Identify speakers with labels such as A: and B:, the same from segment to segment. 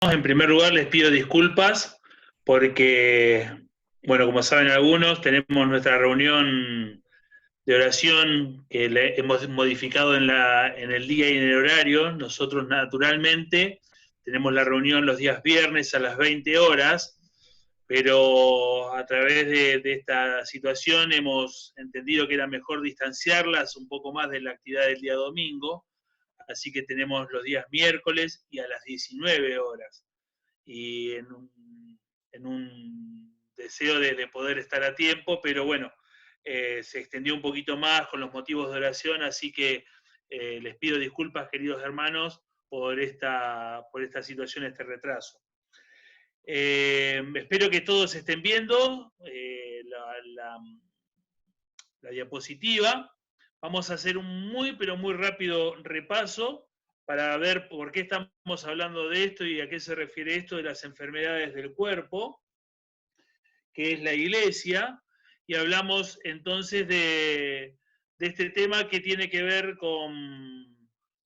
A: En primer lugar, les pido disculpas porque, bueno, como saben algunos, tenemos nuestra reunión de oración que le hemos modificado en el día y en el horario. Nosotros, naturalmente, tenemos la reunión los días viernes a las 20 horas, pero a través de esta situación hemos entendido que era mejor distanciarlas un poco más de la actividad del día domingo. Así que tenemos los días miércoles y a las 19 horas y en un deseo de poder estar a tiempo, pero bueno, se extendió un poquito más con los motivos de oración, así que les pido disculpas, queridos hermanos, por esta situación, este retraso. Espero que todos estén viendo la diapositiva. Vamos a hacer un muy, pero muy rápido repaso para ver por qué estamos hablando de esto y a qué se refiere esto de las enfermedades del cuerpo, que es la iglesia, y hablamos entonces de este tema que tiene que ver con,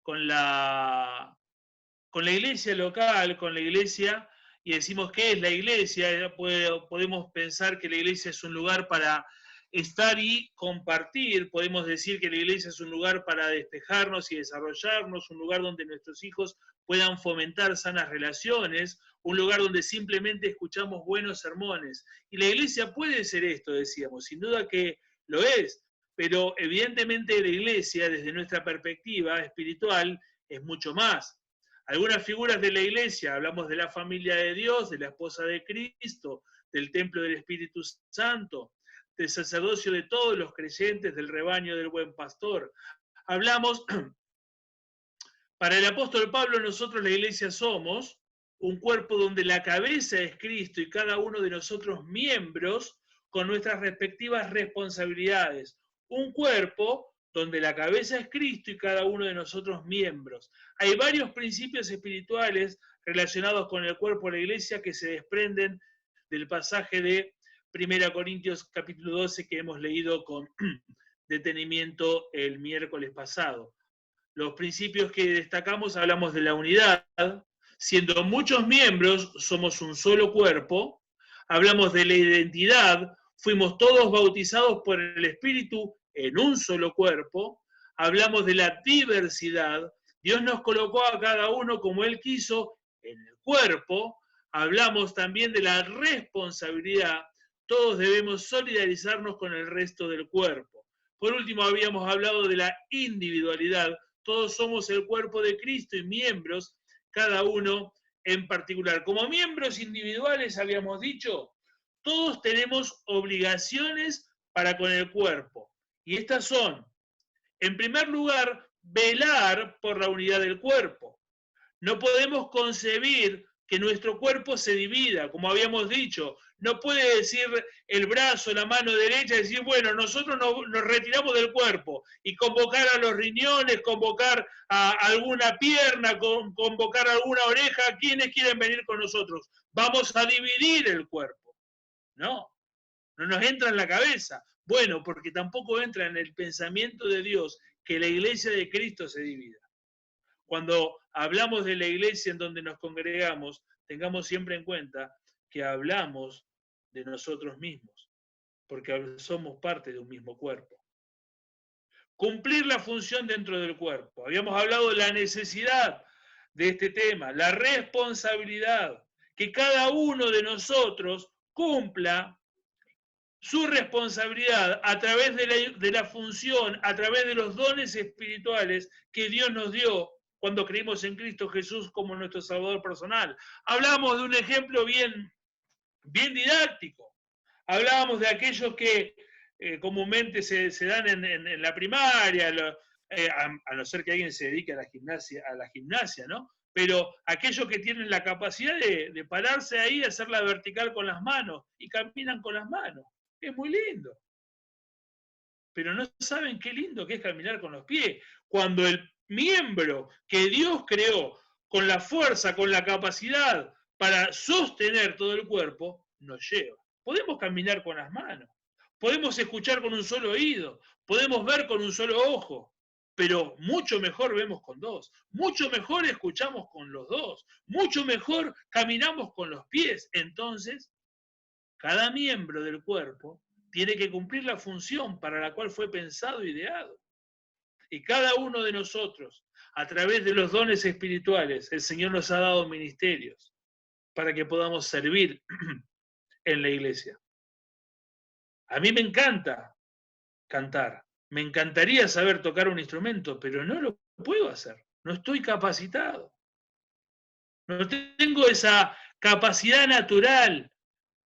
A: la, con la iglesia local, con la iglesia, y decimos qué es la iglesia. Podemos pensar que la iglesia es un lugar para estar y compartir. Podemos decir que la iglesia es un lugar para despejarnos y desarrollarnos, un lugar donde nuestros hijos puedan fomentar sanas relaciones, un lugar donde simplemente escuchamos buenos sermones. Y la iglesia puede ser esto, decíamos, sin duda que lo es, pero evidentemente la iglesia, desde nuestra perspectiva espiritual, es mucho más. Algunas figuras de la iglesia, hablamos de la familia de Dios, de la esposa de Cristo, del templo del Espíritu Santo, del sacerdocio de todos los creyentes, del rebaño del buen pastor. Hablamos, para el apóstol Pablo, nosotros la iglesia somos un cuerpo donde la cabeza es Cristo y cada uno de nosotros miembros con nuestras respectivas responsabilidades. Un cuerpo donde la cabeza es Cristo y cada uno de nosotros miembros. Hay varios principios espirituales relacionados con el cuerpo de la iglesia que se desprenden del pasaje de 1 Corintios capítulo 12 que hemos leído con detenimiento el miércoles pasado. Los principios que destacamos, hablamos de la unidad, siendo muchos miembros, somos un solo cuerpo. Hablamos de la identidad, fuimos todos bautizados por el Espíritu en un solo cuerpo. Hablamos de la diversidad, Dios nos colocó a cada uno como Él quiso en el cuerpo. Hablamos también de la responsabilidad, todos debemos solidarizarnos con el resto del cuerpo. Por último, habíamos hablado de la individualidad, todos somos el cuerpo de Cristo y miembros, cada uno en particular. Como miembros individuales, habíamos dicho, todos tenemos obligaciones para con el cuerpo. Y estas son, en primer lugar, velar por la unidad del cuerpo. No podemos concebir que nuestro cuerpo se divida, como habíamos dicho. No puede decir el brazo, la mano derecha, decir, bueno, nosotros nos retiramos del cuerpo y convocar a los riñones, convocar a alguna pierna, convocar a alguna oreja, quienes quieren venir con nosotros. Vamos a dividir el cuerpo. No, no nos entra en la cabeza. Bueno, porque tampoco entra en el pensamiento de Dios que la iglesia de Cristo se divida. Cuando hablamos de la iglesia en donde nos congregamos, tengamos siempre en cuenta que hablamos de nosotros mismos, porque somos parte de un mismo cuerpo. Cumplir la función dentro del cuerpo. Habíamos hablado de la necesidad de este tema, la responsabilidad, que cada uno de nosotros cumpla su responsabilidad a través de la función, a través de los dones espirituales que Dios nos dio cuando creímos en Cristo Jesús como nuestro Salvador personal. Hablamos de un ejemplo bien didáctico. Hablábamos de aquellos que comúnmente se dan en la primaria, a no ser que alguien se dedique a la gimnasia, ¿no? Pero aquellos que tienen la capacidad de pararse ahí, hacerla vertical con las manos y caminan con las manos. Es muy lindo. Pero no saben qué lindo que es caminar con los pies. Cuando el miembro que Dios creó con la fuerza, con la capacidad para sostener todo el cuerpo, nos lleva. Podemos caminar con las manos, podemos escuchar con un solo oído, podemos ver con un solo ojo. pero mucho mejor vemos con dos, mucho mejor escuchamos con los dos, mucho mejor caminamos con los pies. Entonces, cada miembro del cuerpo tiene que cumplir la función para la cual fue pensado e ideado. Y cada uno de nosotros, a través de los dones espirituales, el Señor nos ha dado ministerios para que podamos servir en la iglesia. A mí me encanta cantar, me encantaría saber tocar un instrumento, pero no lo puedo hacer, no estoy capacitado. No tengo esa capacidad natural,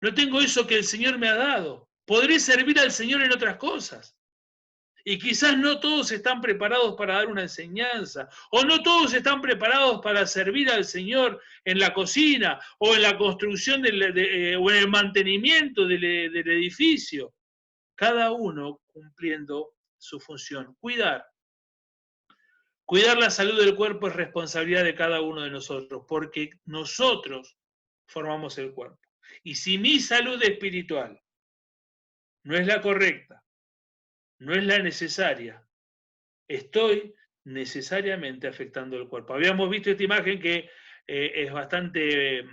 A: no tengo eso que el Señor me ha dado. Podré servir al Señor en otras cosas. Y quizás no todos están preparados para dar una enseñanza, o no todos están preparados para servir al Señor en la cocina, o en la construcción o en el mantenimiento del edificio. Cada uno cumpliendo su función. Cuidar la salud del cuerpo es responsabilidad de cada uno de nosotros, porque nosotros formamos el cuerpo. Y si mi salud espiritual no es la correcta, no es la necesaria, estoy necesariamente afectando el cuerpo. Habíamos visto esta imagen que es bastante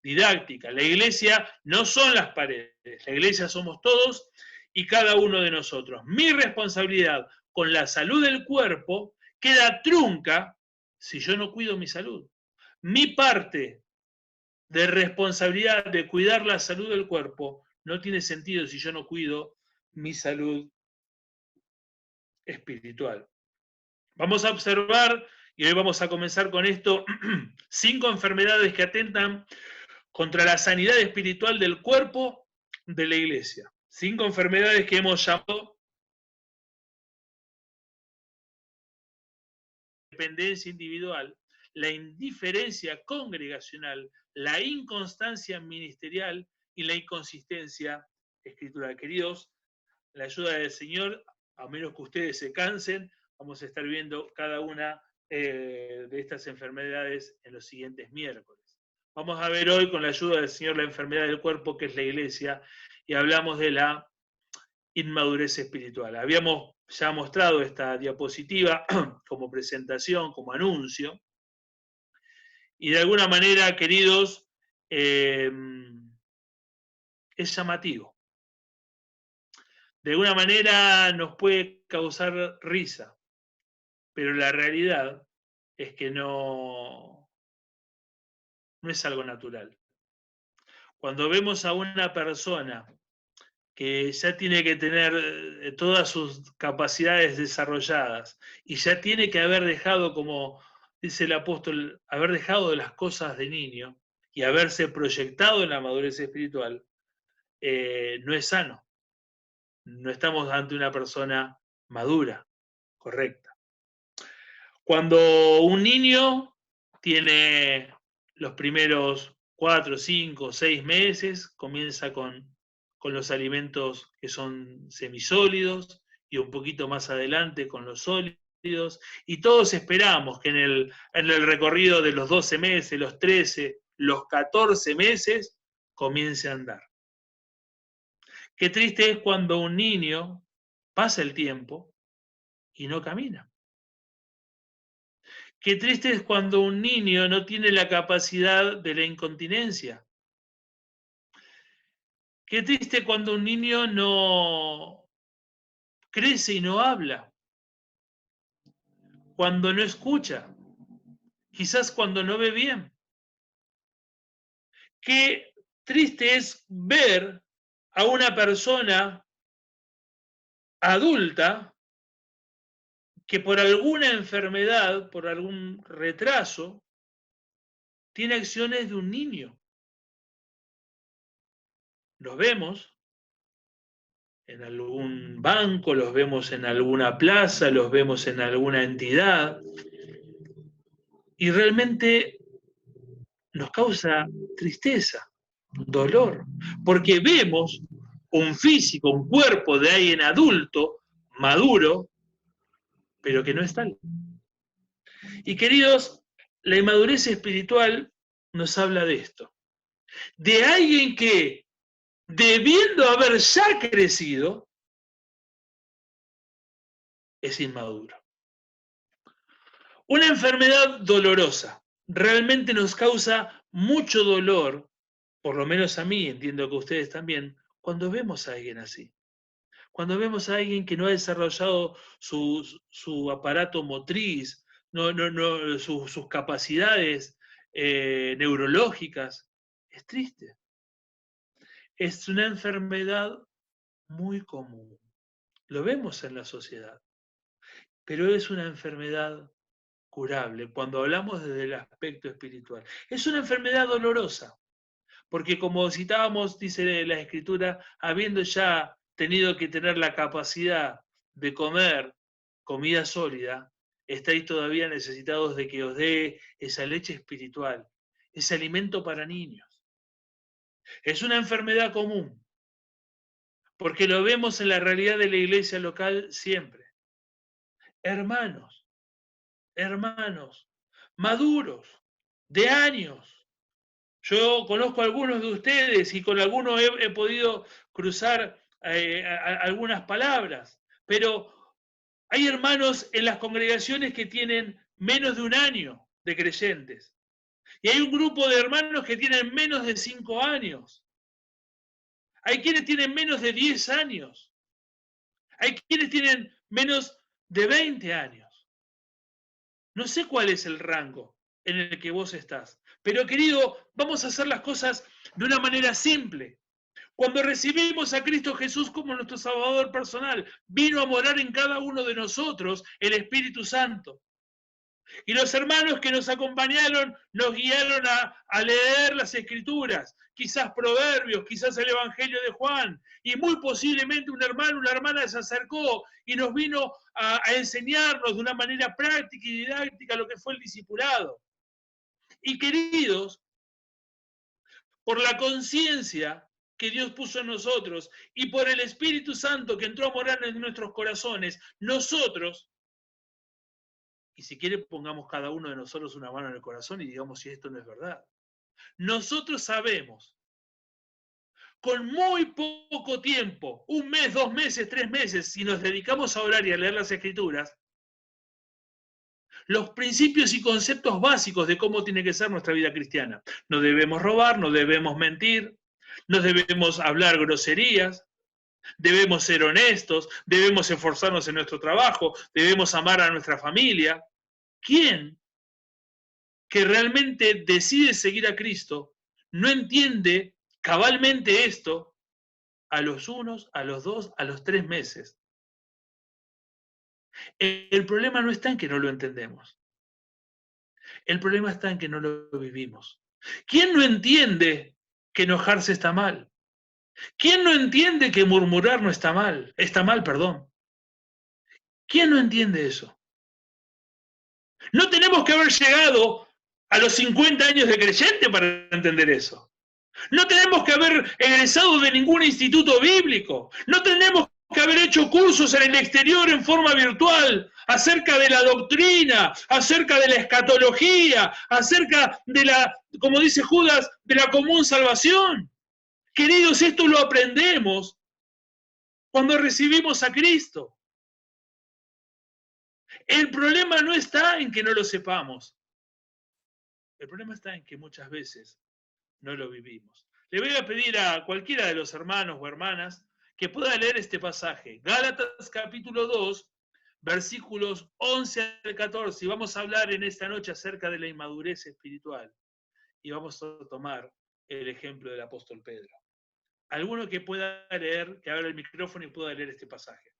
A: didáctica. La iglesia no son las paredes, la iglesia somos todos y cada uno de nosotros. Mi responsabilidad con la salud del cuerpo queda trunca si yo no cuido mi salud. Mi parte de responsabilidad de cuidar la salud del cuerpo no tiene sentido si yo no cuido mi salud espiritual. Vamos a observar, y hoy vamos a comenzar con esto, 5 enfermedades que atentan contra la sanidad espiritual del cuerpo de la iglesia. 5 enfermedades que hemos llamado dependencia individual, la indiferencia congregacional, la inconstancia ministerial y la inconsistencia escritural. Queridos, la ayuda del Señor, a menos que ustedes se cansen, vamos a estar viendo cada una de estas enfermedades en los siguientes miércoles. Vamos a ver hoy, con la ayuda del Señor, la enfermedad del cuerpo, que es la iglesia, y hablamos de la inmadurez espiritual. Habíamos ya mostrado esta diapositiva como presentación, como anuncio, y de alguna manera, queridos, es llamativo. De alguna manera nos puede causar risa, pero la realidad es que no es algo natural. Cuando vemos a una persona que ya tiene que tener todas sus capacidades desarrolladas y ya tiene que haber dejado, como dice el apóstol, haber dejado de las cosas de niño y haberse proyectado en la madurez espiritual, no es sano. No estamos ante una persona madura, correcta. Cuando un niño tiene los primeros 4, 5, 6 meses, comienza con los alimentos que son semisólidos y un poquito más adelante con los sólidos, y todos esperamos que en el recorrido de los 12 meses, los 13, los 14 meses, comience a andar. Qué triste es cuando un niño pasa el tiempo y no camina. Qué triste es cuando un niño no tiene la capacidad de la incontinencia. Qué triste cuando un niño no crece y no habla. Cuando no escucha. Quizás cuando no ve bien. Qué triste es ver a una persona adulta que por alguna enfermedad, por algún retraso, tiene acciones de un niño. Los vemos en algún banco, los vemos en alguna plaza, los vemos en alguna entidad, y realmente nos causa tristeza, dolor, porque vemos un físico, un cuerpo de alguien adulto, maduro, pero que no es tal. Y queridos, la inmadurez espiritual nos habla de esto, de alguien que, debiendo haber ya crecido, es inmaduro. Una enfermedad dolorosa. Realmente nos causa mucho dolor, por lo menos a mí, entiendo que a ustedes también, cuando vemos a alguien así. Cuando vemos a alguien que no ha desarrollado su aparato motriz, sus capacidades neurológicas, es triste. Es una enfermedad muy común. Lo vemos en la sociedad, pero es una enfermedad curable cuando hablamos desde el aspecto espiritual. Es una enfermedad dolorosa, porque como citábamos, dice la Escritura, habiendo ya tenido que tener la capacidad de comer comida sólida, estáis todavía necesitados de que os dé esa leche espiritual, ese alimento para niños. Es una enfermedad común, porque lo vemos en la realidad de la iglesia local siempre. Hermanos, hermanos, maduros, de años. Yo conozco a algunos de ustedes y con algunos he podido cruzar algunas palabras, pero hay hermanos en las congregaciones que tienen menos de un año de creyentes. Y hay un grupo de hermanos que tienen menos de 5 años. Hay quienes tienen menos de 10 años. Hay quienes tienen menos de 20 años. No sé cuál es el rango en el que vos estás. Pero querido, vamos a hacer las cosas de una manera simple. Cuando recibimos a Cristo Jesús como nuestro Salvador personal, vino a morar en cada uno de nosotros el Espíritu Santo. Y los hermanos que nos acompañaron nos guiaron a leer las Escrituras, quizás Proverbios, quizás el Evangelio de Juan, y muy posiblemente un hermano, una hermana se acercó y nos vino a enseñarnos de una manera práctica y didáctica lo que fue el discipulado. Y queridos, por la conciencia que Dios puso en nosotros y por el Espíritu Santo que entró a morar en nuestros corazones, nosotros, y si quiere pongamos cada uno de nosotros una mano en el corazón y digamos si esto no es verdad, nosotros sabemos, con muy poco tiempo, 1 mes, 2 meses, 3 meses, si nos dedicamos a orar y a leer las Escrituras, los principios y conceptos básicos de cómo tiene que ser nuestra vida cristiana. No debemos robar, no debemos mentir, no debemos hablar groserías, debemos ser honestos, debemos esforzarnos en nuestro trabajo, debemos amar a nuestra familia. ¿Quién que realmente decide seguir a Cristo no entiende cabalmente esto a los 1, a los 2, a los 3 meses? El problema no está en que no lo entendemos. El problema está en que no lo vivimos. ¿Quién no entiende que enojarse está mal? ¿Quién no entiende que murmurar no está mal? Está mal, perdón. ¿Quién no entiende eso? No tenemos que haber llegado a los 50 años de creyente para entender eso. No tenemos que haber egresado de ningún instituto bíblico. No tenemos que haber hecho cursos en el exterior en forma virtual acerca de la doctrina, acerca de la escatología, acerca de la, como dice Judas, de la común salvación. Queridos, esto lo aprendemos cuando recibimos a Cristo. El problema no está en que no lo sepamos. El problema está en que muchas veces no lo vivimos. Le voy a pedir a cualquiera de los hermanos o hermanas que pueda leer este pasaje. Gálatas capítulo 2, versículos 11 al 14. Y vamos a hablar en esta noche acerca de la inmadurez espiritual. Y vamos a tomar el ejemplo del apóstol Pedro. Alguno que pueda leer, que abra el micrófono y pueda leer este pasaje.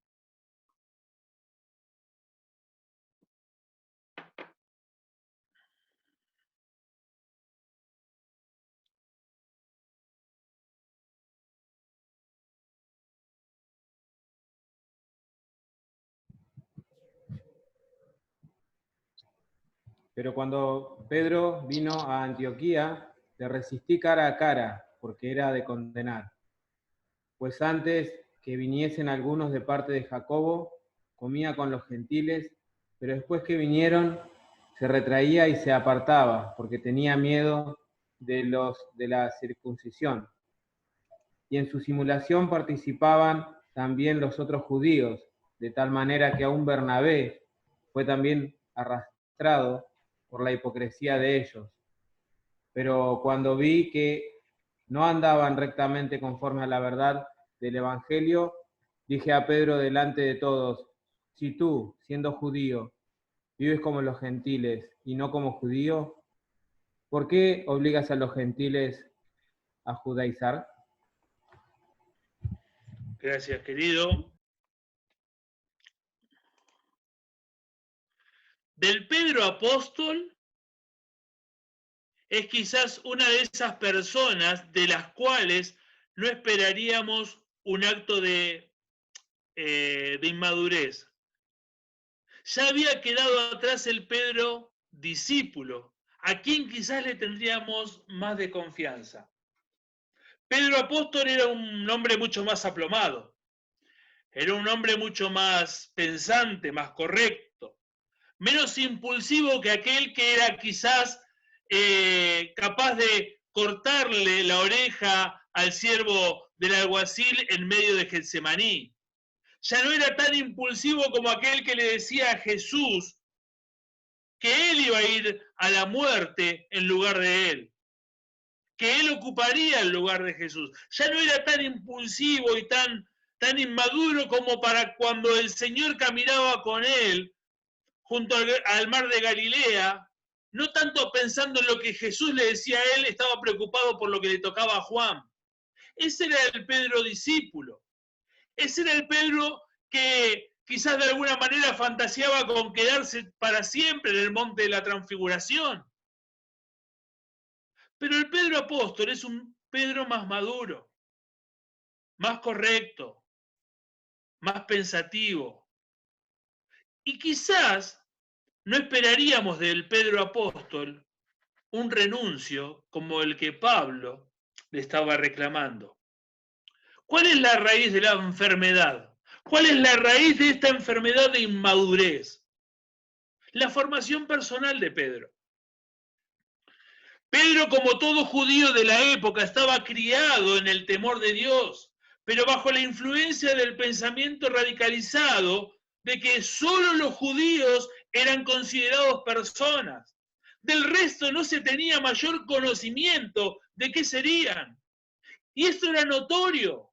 B: Pero cuando Pedro vino a Antioquía, le resistí cara a cara, porque era de condenar. Pues antes que viniesen algunos de parte de Jacobo, comía con los gentiles, pero después que vinieron, se retraía y se apartaba, porque tenía miedo de la circuncisión. Y en su simulación participaban también los otros judíos, de tal manera que aún Bernabé fue también arrastrado arrastrado por la hipocresía de ellos. Pero cuando vi que no andaban rectamente conforme a la verdad del Evangelio, dije a Pedro delante de todos: si tú, siendo judío, vives como los gentiles y no como judío, ¿por qué obligas a los gentiles a judaizar?
A: Gracias, querido. Del Pedro apóstol es quizás una de esas personas de las cuales no esperaríamos un acto de inmadurez. Ya había quedado atrás el Pedro discípulo, a quien quizás le tendríamos más de confianza. Pedro apóstol era un hombre mucho más aplomado, era un hombre mucho más pensante, más correcto, menos impulsivo que aquel que era quizás capaz de cortarle la oreja al siervo del alguacil en medio de Getsemaní. Ya no era tan impulsivo como aquel que le decía a Jesús que él iba a ir a la muerte en lugar de él, que él ocuparía el lugar de Jesús. Ya no era tan impulsivo y tan inmaduro como para cuando el Señor caminaba con él junto al mar de Galilea, no tanto pensando en lo que Jesús le decía a él, estaba preocupado por lo que le tocaba a Juan. Ese era el Pedro discípulo. Ese era el Pedro que quizás de alguna manera fantaseaba con quedarse para siempre en el monte de la transfiguración. Pero el Pedro apóstol es un Pedro más maduro, más correcto, más pensativo. Y quizás no esperaríamos del Pedro apóstol un renuncio como el que Pablo le estaba reclamando. ¿Cuál es la raíz de la enfermedad? ¿Cuál es la raíz de esta enfermedad de inmadurez? La formación personal de Pedro. Pedro, como todo judío de la época, estaba criado en el temor de Dios, pero bajo la influencia del pensamiento radicalizado de que solo los judíos eran considerados personas. Del resto no se tenía mayor conocimiento de qué serían. Y esto era notorio.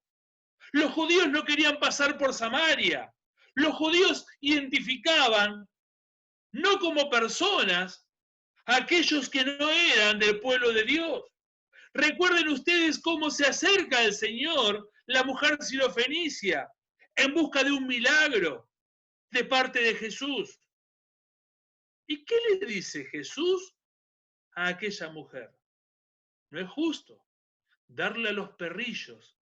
A: Los judíos no querían pasar por Samaria. Los judíos identificaban no como personas a aquellos que no eran del pueblo de Dios. Recuerden ustedes cómo se acerca al Señor la mujer sirofenicia en busca de un milagro de parte de Jesús. ¿Y qué le dice Jesús a aquella mujer? No es justo darle a los perrillos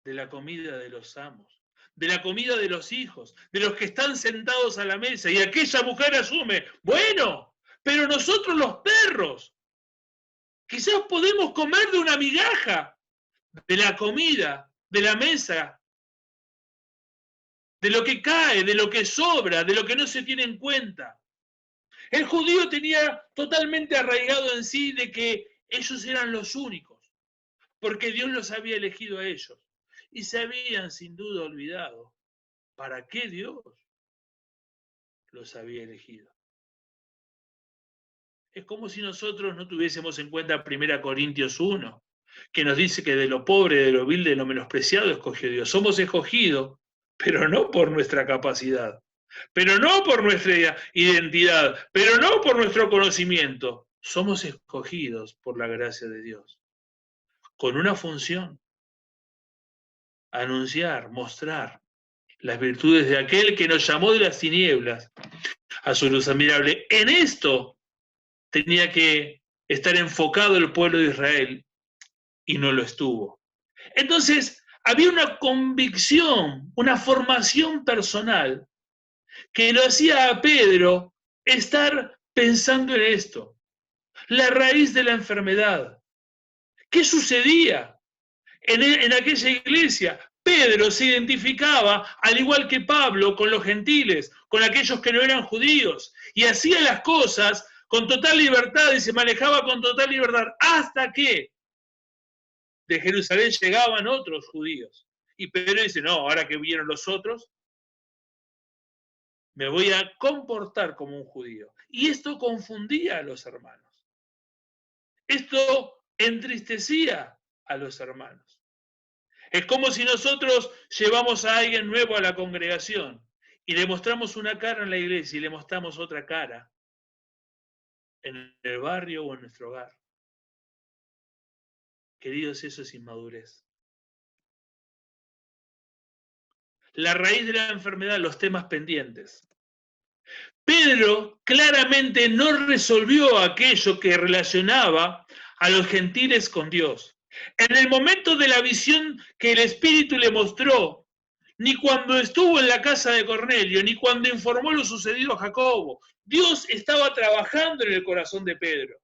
A: de la comida de los amos, de la comida de los hijos, de los que están sentados a la mesa. Y aquella mujer asume, bueno, pero nosotros los perros, quizás podemos comer de una migaja de la comida, de la mesa, de lo que cae, de lo que sobra, de lo que no se tiene en cuenta. El judío tenía totalmente arraigado en sí de que ellos eran los únicos, porque Dios los había elegido a ellos. Y se habían sin duda olvidado para qué Dios los había elegido. Es como si nosotros no tuviésemos en cuenta 1 Corintios 1, que nos dice que de lo pobre, de lo vil, de lo menospreciado escogió Dios. Somos escogidos, pero no por nuestra capacidad, pero no por nuestra identidad, pero no por nuestro conocimiento. Somos escogidos por la gracia de Dios, con una función: anunciar, mostrar las virtudes de aquel que nos llamó de las tinieblas a su luz admirable. En esto tenía que estar enfocado el pueblo de Israel y no lo estuvo. Entonces, había una convicción, una formación personal que lo hacía a Pedro estar pensando en esto, la raíz de la enfermedad. ¿Qué sucedía en aquella iglesia? Pedro se identificaba, al igual que Pablo, con los gentiles, con aquellos que no eran judíos, y hacía las cosas con total libertad y se manejaba con total libertad, hasta que de Jerusalén llegaban otros judíos. Y Pedro dice, no, ahora que vinieron los otros, me voy a comportar como un judío. Y esto confundía a los hermanos. Esto entristecía a los hermanos. Es como si nosotros llevamos a alguien nuevo a la congregación y le mostramos una cara en la iglesia y le mostramos otra cara en el barrio o en nuestro hogar. Queridos, eso es inmadurez. La raíz de la enfermedad, los temas pendientes. Pedro claramente no resolvió aquello que relacionaba a los gentiles con Dios. En el momento de la visión que el Espíritu le mostró, ni cuando estuvo en la casa de Cornelio, ni cuando informó lo sucedido a Jacobo, Dios estaba trabajando en el corazón de Pedro.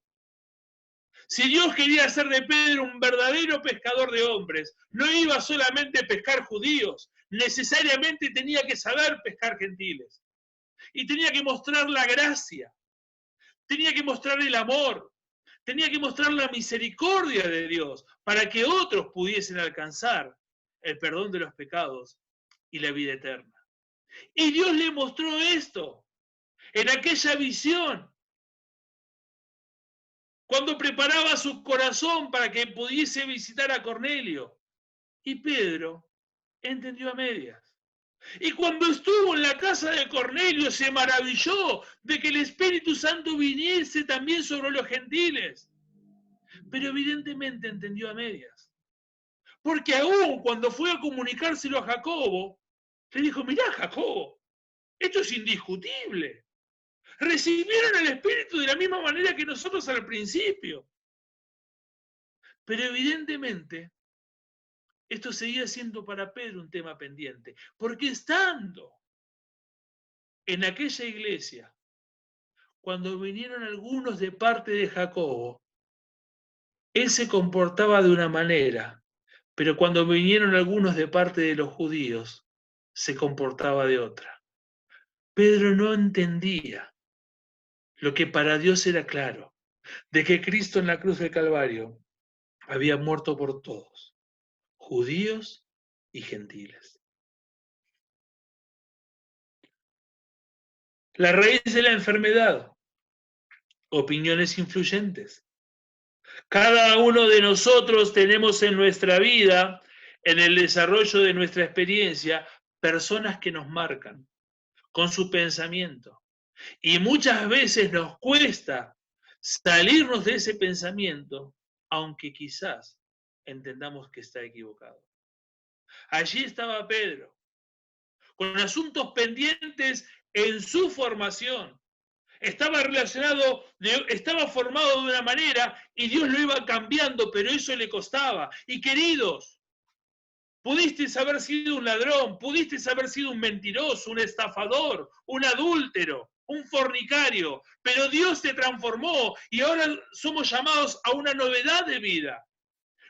A: Si Dios quería hacer de Pedro un verdadero pescador de hombres, no iba solamente a pescar judíos, necesariamente tenía que saber pescar gentiles. Y tenía que mostrar la gracia, tenía que mostrar el amor, tenía que mostrar la misericordia de Dios para que otros pudiesen alcanzar el perdón de los pecados y la vida eterna. Y Dios le mostró esto en aquella visión, cuando preparaba su corazón para que pudiese visitar a Cornelio. Y Pedro entendió a medias. Y cuando estuvo en la casa de Cornelio se maravilló de que el Espíritu Santo viniese también sobre los gentiles. Pero evidentemente entendió a medias. Porque aún cuando fue a comunicárselo a Jacobo, le dijo, mirá Jacobo, esto es indiscutible. Recibieron el Espíritu de la misma manera que nosotros al principio. Pero evidentemente esto seguía siendo para Pedro un tema pendiente. Porque estando en aquella iglesia, cuando vinieron algunos de parte de Jacobo, él se comportaba de una manera, pero cuando vinieron algunos de parte de los judíos, se comportaba de otra. Pedro no entendía lo que para Dios era claro, de que Cristo en la cruz del Calvario había muerto por todos, judíos y gentiles. La raíz de la enfermedad, opiniones influyentes. Cada uno de nosotros tenemos en nuestra vida, en el desarrollo de nuestra experiencia, personas que nos marcan con su pensamiento. Y muchas veces nos cuesta salirnos de ese pensamiento, aunque quizás entendamos que está equivocado. Allí estaba Pedro, con asuntos pendientes en su formación. Estaba relacionado, estaba formado de una manera y Dios lo iba cambiando, pero eso le costaba. Y queridos, pudiste haber sido un ladrón, pudiste haber sido un mentiroso, un estafador, un adúltero, un fornicario, pero Dios te transformó y ahora somos llamados a una novedad de vida.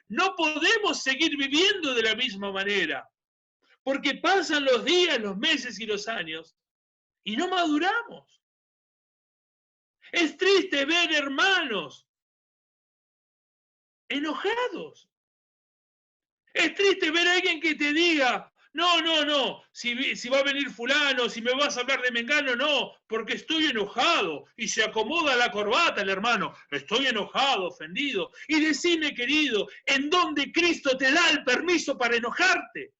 A: No podemos seguir viviendo de la misma manera, porque pasan los días, los meses y los años y no maduramos. Es triste ver hermanos enojados. Es triste ver a alguien que te diga, no, si va a venir fulano, si me vas a hablar de Mengano, no, porque estoy enojado. Y se acomoda la corbata el hermano, estoy enojado, ofendido. Y decime, querido, ¿en dónde Cristo te da el permiso para enojarte?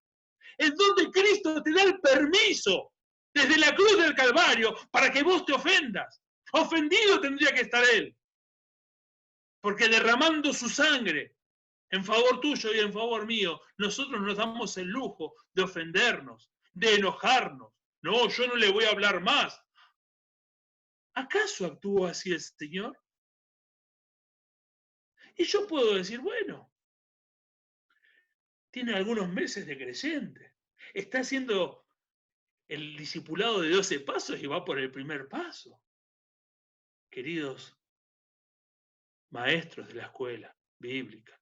A: ¿En dónde Cristo te da el permiso desde la cruz del Calvario para que vos te ofendas? Ofendido tendría que estar Él, porque derramando su sangre en favor tuyo y en favor mío, nosotros nos damos el lujo de ofendernos, de enojarnos. No, yo no le voy a hablar más. ¿Acaso actúa así el Señor? Y yo puedo decir, bueno, tiene algunos meses de creyente, está haciendo el discipulado de 12 pasos y va por el primer paso. Queridos maestros de la escuela bíblica,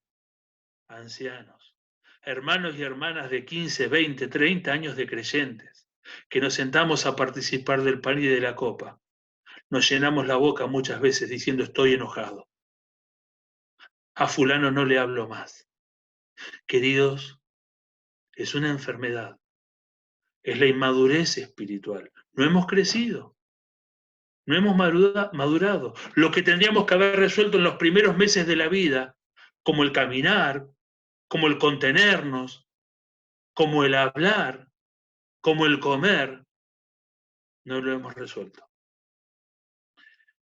A: ancianos, hermanos y hermanas de 15, 20, 30 años de creyentes, que nos sentamos a participar del pan y de la copa, nos llenamos la boca muchas veces diciendo estoy enojado. A fulano no le hablo más. Queridos, es una enfermedad, es la inmadurez espiritual. No hemos crecido, no hemos madurado. Lo que tendríamos que haber resuelto en los primeros meses de la vida, como el caminar, como el contenernos, como el hablar, como el comer, no lo hemos resuelto.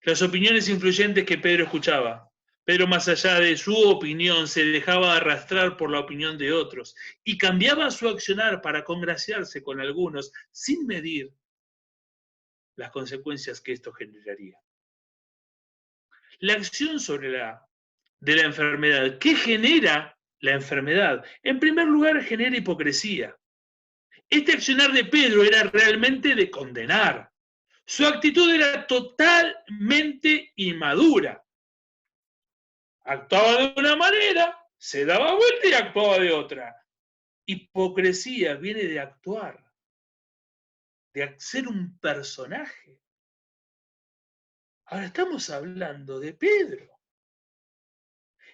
A: Las opiniones influyentes que Pedro escuchaba. Pedro, más allá de su opinión, se dejaba arrastrar por la opinión de otros y cambiaba su accionar para congraciarse con algunos sin medir las consecuencias que esto generaría. La acción de la enfermedad. ¿Qué genera la enfermedad? En primer lugar, genera hipocresía. Este accionar de Pedro era realmente de condenar. Su actitud era totalmente inmadura. Actuaba de una manera, se daba vuelta y actuaba de otra. Hipocresía viene de actuar, de ser un personaje. Ahora estamos hablando de Pedro.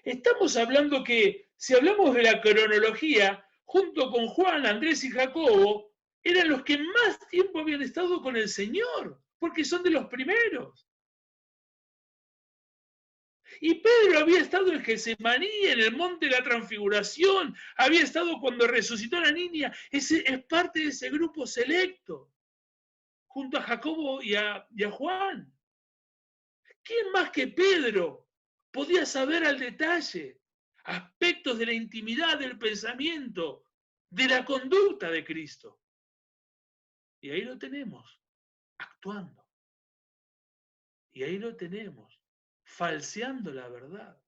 A: Estamos hablando que, si hablamos de la cronología, junto con Juan, Andrés y Jacobo, eran los que más tiempo habían estado con el Señor, porque son de los primeros. Y Pedro había estado en Getsemaní, en el monte de la transfiguración, había estado cuando resucitó a la niña, es parte de ese grupo selecto, junto a Jacobo y a Juan. ¿Quién más que Pedro podía saber al detalle aspectos de la intimidad, del pensamiento, de la conducta de Cristo? Y ahí lo tenemos, actuando. Y ahí lo tenemos, falseando la verdad.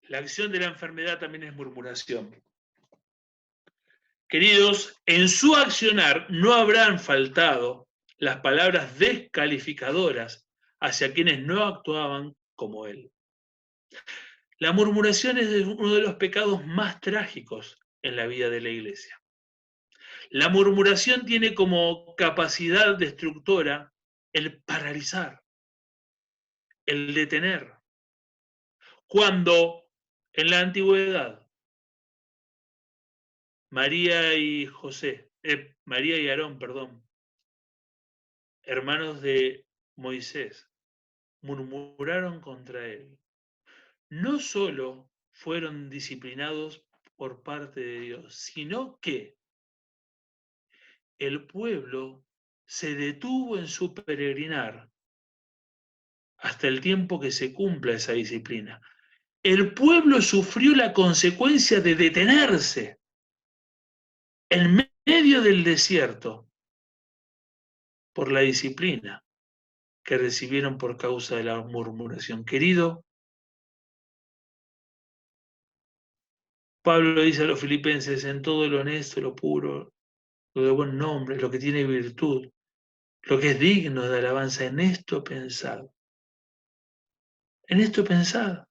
A: La acción de la enfermedad también es murmuración. Queridos, en su accionar no habrán faltado las palabras descalificadoras hacia quienes no actuaban como él. La murmuración es uno de los pecados más trágicos en la vida de la iglesia. La murmuración tiene como capacidad destructora el paralizar, el detener. Cuando en la antigüedad María y Aarón, hermanos de Moisés, murmuraron contra él, no solo fueron disciplinados por parte de Dios, sino que el pueblo se detuvo en su peregrinar hasta el tiempo que se cumpla esa disciplina. El pueblo sufrió la consecuencia de detenerse en medio del desierto por la disciplina que recibieron por causa de la murmuración. Querido, Pablo dice a los filipenses, en todo lo honesto, lo puro, lo de buen nombre, lo que tiene virtud, lo que es digno de alabanza, en esto pensad. En esto pensad.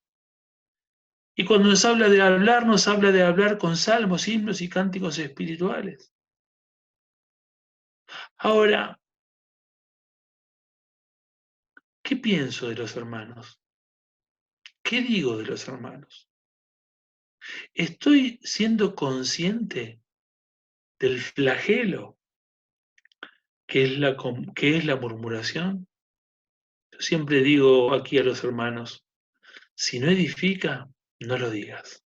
A: Y cuando nos habla de hablar con salmos, himnos y cánticos espirituales. Ahora, ¿qué pienso de los hermanos? ¿Qué digo de los hermanos? ¿Estoy siendo consciente del flagelo que es la murmuración? Yo siempre digo aquí a los hermanos, si no edifica, no lo digas.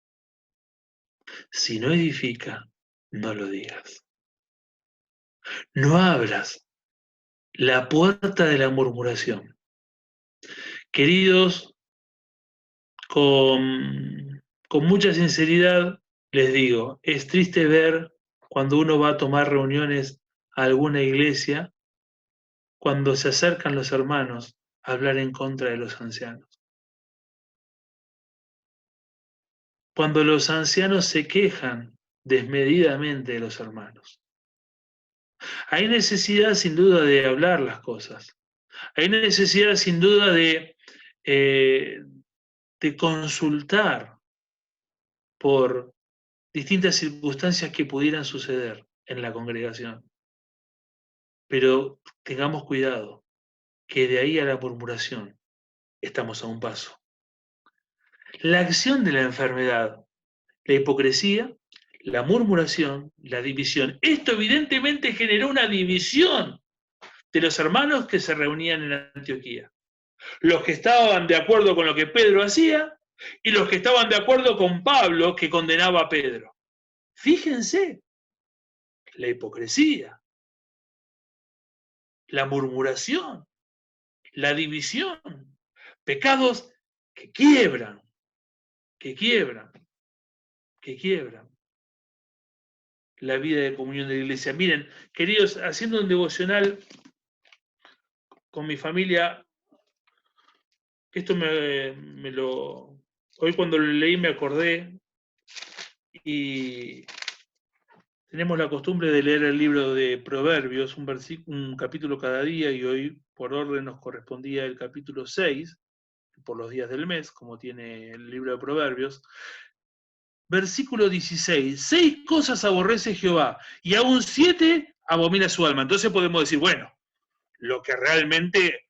A: Si no edifica, no lo digas. No abras la puerta de la murmuración. Queridos, con mucha sinceridad les digo, es triste ver cuando uno va a tomar reuniones a alguna iglesia, cuando se acercan los hermanos a hablar en contra de los ancianos. Cuando los ancianos se quejan desmedidamente de los hermanos. Hay necesidad sin duda de hablar las cosas. Hay necesidad sin duda de consultar por distintas circunstancias que pudieran suceder en la congregación. Pero tengamos cuidado, que de ahí a la murmuración estamos a un paso. La acción de la enfermedad, la hipocresía, la murmuración, la división. Esto evidentemente generó una división de los hermanos que se reunían en Antioquía. Los que estaban de acuerdo con lo que Pedro hacía y los que estaban de acuerdo con Pablo, que condenaba a Pedro. Fíjense, la hipocresía, la murmuración, la división, pecados que quiebran, que quiebran, que quiebran la vida de comunión de la iglesia. Miren, queridos, haciendo un devocional con mi familia, esto hoy cuando lo leí me acordé, y tenemos la costumbre de leer el libro de Proverbios, un capítulo cada día, y hoy por orden nos correspondía el capítulo 6, por los días del mes, como tiene el libro de Proverbios. Versículo 16, 6 cosas aborrece Jehová, y aún 7 abomina su alma. Entonces podemos decir, bueno, lo que realmente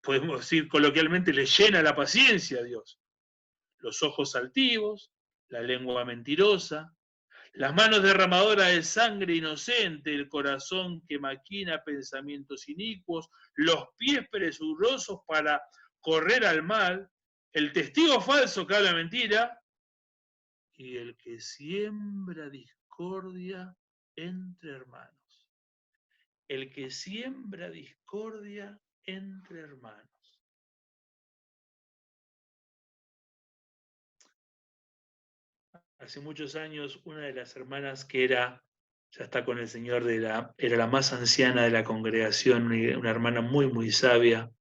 A: podemos decir coloquialmente, le llena la paciencia a Dios. Los ojos altivos, la lengua mentirosa, las manos derramadoras de sangre inocente, el corazón que maquina pensamientos inicuos, los pies presurosos para correr al mal, el testigo falso que habla mentira, y el que siembra discordia entre hermanos. El que siembra discordia entre hermanos. Hace muchos años, una de las hermanas que ya está con el Señor, era la más anciana de la congregación, una hermana muy, muy sabia.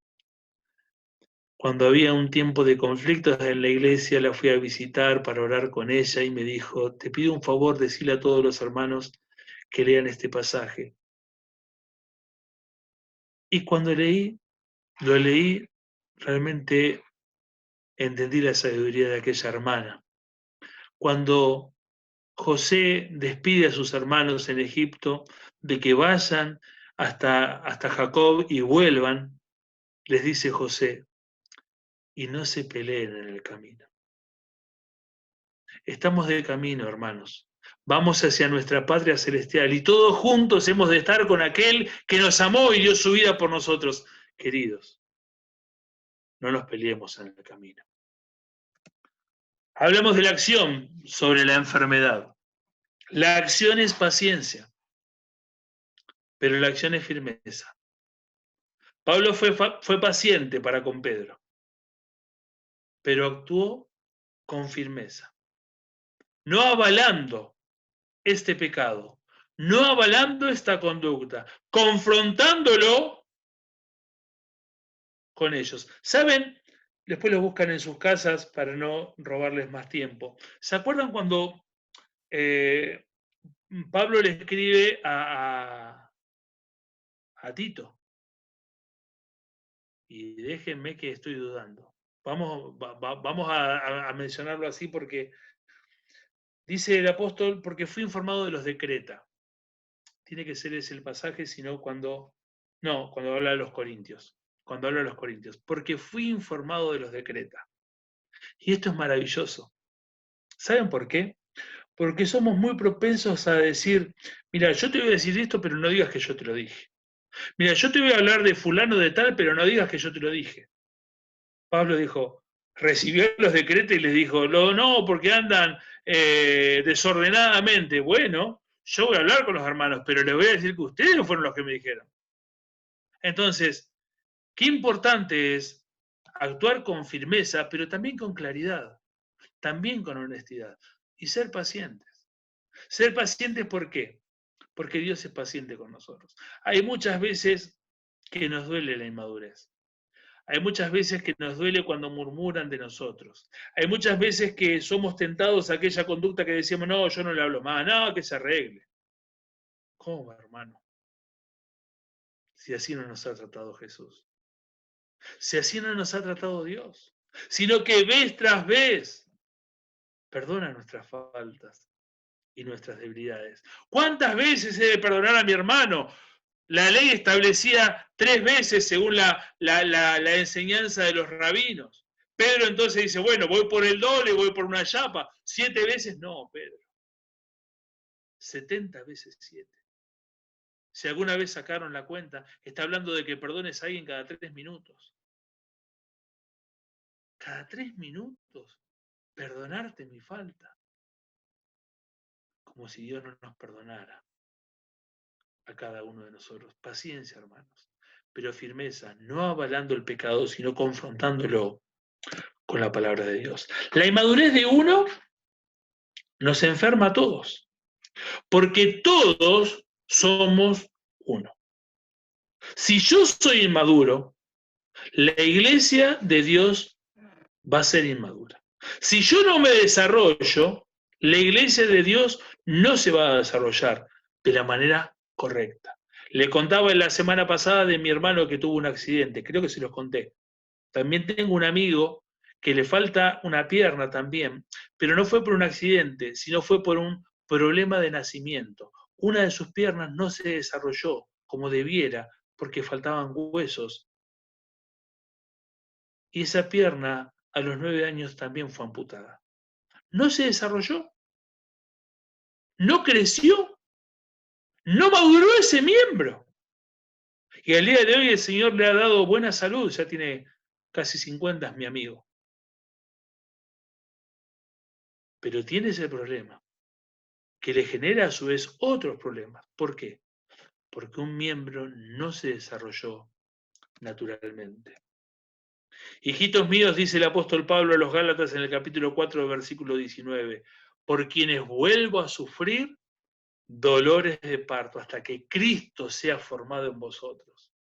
A: Cuando había un tiempo de conflictos en la iglesia, la fui a visitar para orar con ella y me dijo, te pido un favor, decile a todos los hermanos que lean este pasaje. Y cuando lo leí, realmente entendí la sabiduría de aquella hermana. Cuando José despide a sus hermanos en Egipto de que vayan hasta Jacob y vuelvan, les dice José, y no se peleen en el camino. Estamos de camino, hermanos. Vamos hacia nuestra patria celestial y todos juntos hemos de estar con aquel que nos amó y dio su vida por nosotros. Queridos, no nos peleemos en el camino. Hablamos de la acción sobre la enfermedad. La acción es paciencia, pero la acción es firmeza. Pablo fue paciente para con Pedro, pero actuó con firmeza, no avalando este pecado, no avalando esta conducta, confrontándolo con ellos. ¿Saben? Después lo buscan en sus casas para no robarles más tiempo. ¿Se acuerdan cuando Pablo le escribe a Tito? Y déjenme que estoy dudando. Vamos a mencionarlo así porque dice el apóstol, porque fui informado de los de Creta. Tiene que ser ese el pasaje, sino cuando habla de los Corintios. Cuando habla de los Corintios. Porque fui informado de los de Creta. Y esto es maravilloso. ¿Saben por qué? Porque somos muy propensos a decir, mira, yo te voy a decir esto, pero no digas que yo te lo dije. Mira, yo te voy a hablar de fulano de tal, pero no digas que yo te lo dije. Pablo dijo, recibió los decretos y les dijo, no, porque andan desordenadamente. Bueno, yo voy a hablar con los hermanos, pero les voy a decir que ustedes no fueron los que me dijeron. Entonces, qué importante es actuar con firmeza, pero también con claridad, también con honestidad y ser pacientes. Ser pacientes, ¿por qué? Porque Dios es paciente con nosotros. Hay muchas veces que nos duele la inmadurez. Hay muchas veces que nos duele cuando murmuran de nosotros. Hay muchas veces que somos tentados a aquella conducta que decimos, no, yo no le hablo más, no, que se arregle. ¿Cómo, hermano? Si así no nos ha tratado Jesús. Si así no nos ha tratado Dios. Sino que vez tras vez perdona nuestras faltas y nuestras debilidades. ¿Cuántas veces he de perdonar a mi hermano? La ley establecía 3 veces según la enseñanza de los rabinos. Pedro entonces dice, bueno, voy por el doble, voy por una chapa. 7 veces no, Pedro. 70 veces 7. Si alguna vez sacaron la cuenta, está hablando de que perdones a alguien cada 3 minutos. Cada 3 minutos, perdonarte mi falta. Como si Dios no nos perdonara a cada uno de nosotros. Paciencia, hermanos, pero firmeza, no avalando el pecado, sino confrontándolo con la palabra de Dios. La inmadurez de uno nos enferma a todos, porque todos somos uno. Si yo soy inmaduro, la iglesia de Dios va a ser inmadura. Si yo no me desarrollo, la iglesia de Dios no se va a desarrollar de la manera correcta. Le contaba la semana pasada de mi hermano que tuvo un accidente, creo que se los conté. También tengo un amigo que le falta una pierna también, pero no fue por un accidente, sino fue por un problema de nacimiento. Una de sus piernas no se desarrolló como debiera porque faltaban huesos. Y esa pierna a los 9 años también fue amputada. No se desarrolló, no creció, no maduró ese miembro. Y al día de hoy el Señor le ha dado buena salud, ya tiene casi 50, es mi amigo. Pero tiene ese problema, que le genera a su vez otros problemas. ¿Por qué? Porque un miembro no se desarrolló naturalmente. Hijitos míos, dice el apóstol Pablo a los Gálatas en el capítulo 4, versículo 19, por quienes vuelvo a sufrir dolores de parto hasta que Cristo sea formado en vosotros.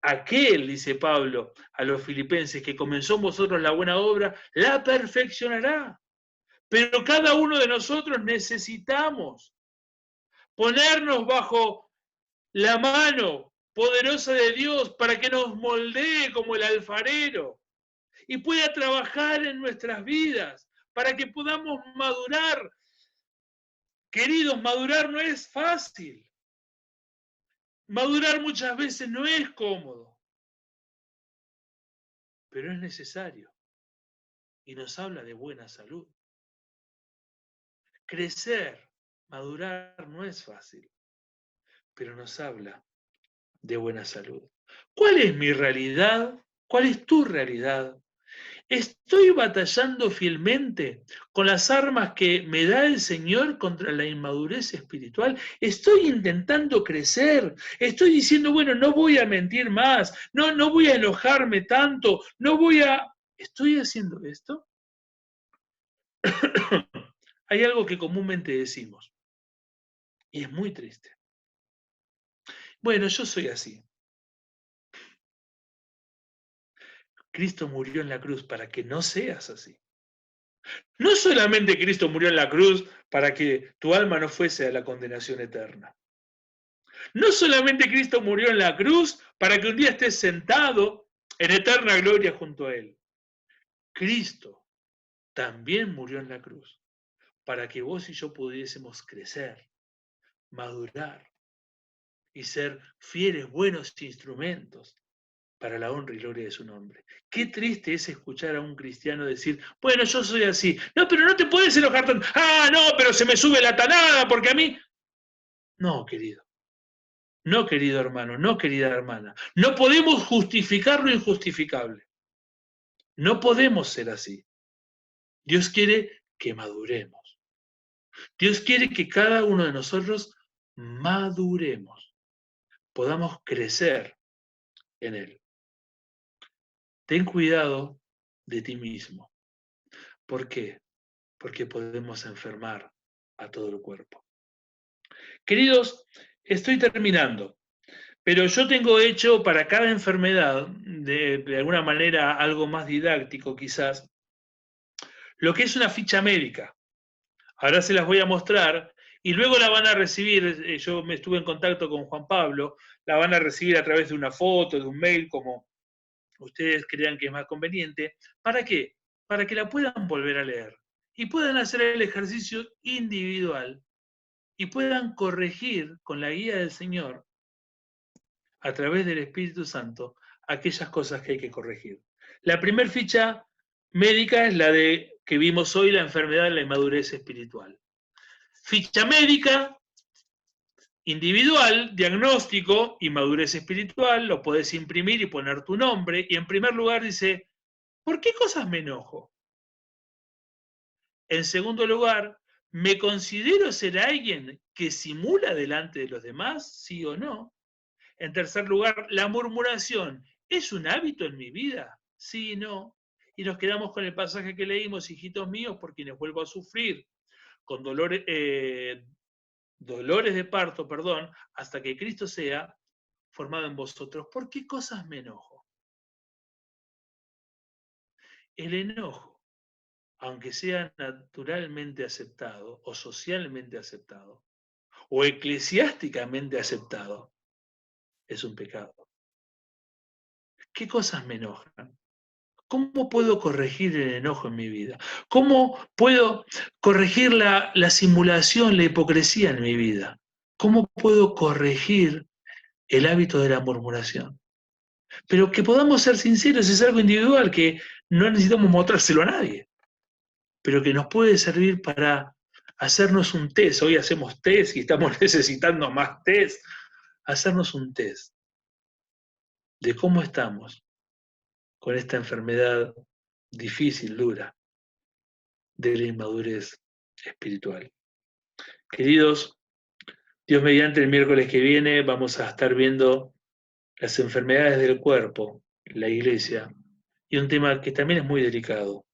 A: Aquel, dice Pablo a los filipenses, que comenzó en vosotros la buena obra, la perfeccionará. Pero cada uno de nosotros necesitamos ponernos bajo la mano poderosa de Dios para que nos moldee como el alfarero y pueda trabajar en nuestras vidas para que podamos madurar. Queridos, madurar no es fácil. Madurar muchas veces no es cómodo, pero es necesario y nos habla de buena salud. Crecer, madurar no es fácil, pero nos habla de buena salud. ¿Cuál es mi realidad? ¿Cuál es tu realidad? ¿Estoy batallando fielmente con las armas que me da el Señor contra la inmadurez espiritual? ¿Estoy intentando crecer? ¿Estoy diciendo, bueno, no voy a mentir más, no voy a enojarme tanto, no voy a... ¿Estoy haciendo esto? Hay algo que comúnmente decimos, y es muy triste. Bueno, yo soy así. Cristo murió en la cruz para que no seas así. No solamente Cristo murió en la cruz para que tu alma no fuese a la condenación eterna. No solamente Cristo murió en la cruz para que un día estés sentado en eterna gloria junto a Él. Cristo también murió en la cruz para que vos y yo pudiésemos crecer, madurar y ser fieles, buenos instrumentos para la honra y gloria de su nombre. Qué triste es escuchar a un cristiano decir, bueno, yo soy así. No, pero no te puedes enojar tanto. Ah, no, pero se me sube la tanada porque a mí... No, querido. No, querido hermano, no, querida hermana. No podemos justificar lo injustificable. No podemos ser así. Dios quiere que maduremos. Dios quiere que cada uno de nosotros maduremos, podamos crecer en Él. Ten cuidado de ti mismo. ¿Por qué? Porque podemos enfermar a todo el cuerpo. Queridos, estoy terminando, pero yo tengo hecho para cada enfermedad, de alguna manera algo más didáctico quizás, lo que es una ficha médica. Ahora se las voy a mostrar y luego la van a recibir, yo me estuve en contacto con Juan Pablo, la van a recibir a través de una foto, de un mail, como ustedes crean que es más conveniente. ¿Para qué? Para que la puedan volver a leer y puedan hacer el ejercicio individual y puedan corregir con la guía del Señor a través del Espíritu Santo aquellas cosas que hay que corregir. La primera ficha médica es la de que vimos hoy, la enfermedad de la inmadurez espiritual. Ficha médica individual, diagnóstico y madurez espiritual, lo podés imprimir y poner tu nombre, y en primer lugar dice, ¿por qué cosas me enojo? En segundo lugar, ¿me considero ser alguien que simula delante de los demás? ¿Sí o no? En tercer lugar, ¿la murmuración es un hábito en mi vida? ¿Sí y no? Y nos quedamos con el pasaje que leímos, hijitos míos, por quienes vuelvo a sufrir con dolores de parto, perdón, hasta que Cristo sea formado en vosotros. ¿Por qué cosas me enojo? El enojo, aunque sea naturalmente aceptado o socialmente aceptado o eclesiásticamente aceptado, es un pecado. ¿Qué cosas me enojan? ¿Cómo puedo corregir el enojo en mi vida? ¿Cómo puedo corregir la simulación, la hipocresía en mi vida? ¿Cómo puedo corregir el hábito de la murmuración? Pero que podamos ser sinceros, es algo individual, que no necesitamos mostrárselo a nadie, pero que nos puede servir para hacernos un test. Hoy hacemos test y estamos necesitando más test. Hacernos un test de cómo estamos con esta enfermedad difícil, dura, de la inmadurez espiritual. Queridos, Dios mediante el miércoles que viene vamos a estar viendo las enfermedades del cuerpo, la iglesia, y un tema que también es muy delicado,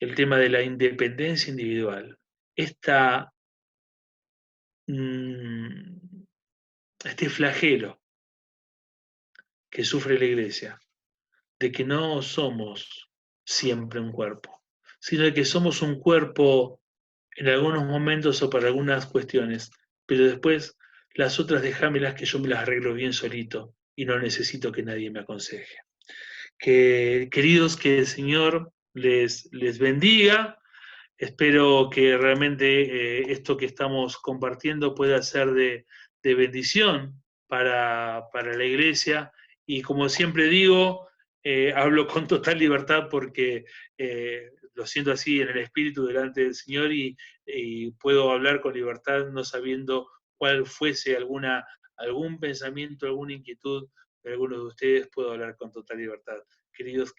A: el tema de la independencia individual. Esta, este flagelo que sufre la iglesia, de que no somos siempre un cuerpo, sino de que somos un cuerpo en algunos momentos o para algunas cuestiones, pero después las otras déjamelas que yo me las arreglo bien solito y no necesito que nadie me aconseje. Queridos, que el Señor les bendiga. Espero que realmente esto que estamos compartiendo pueda ser de bendición para la iglesia. Y como siempre digo, hablo con total libertad porque lo siento así en el espíritu delante del Señor y puedo hablar con libertad no sabiendo cuál fuese algún pensamiento, alguna inquietud de alguno de ustedes, puedo hablar con total libertad. Queridos,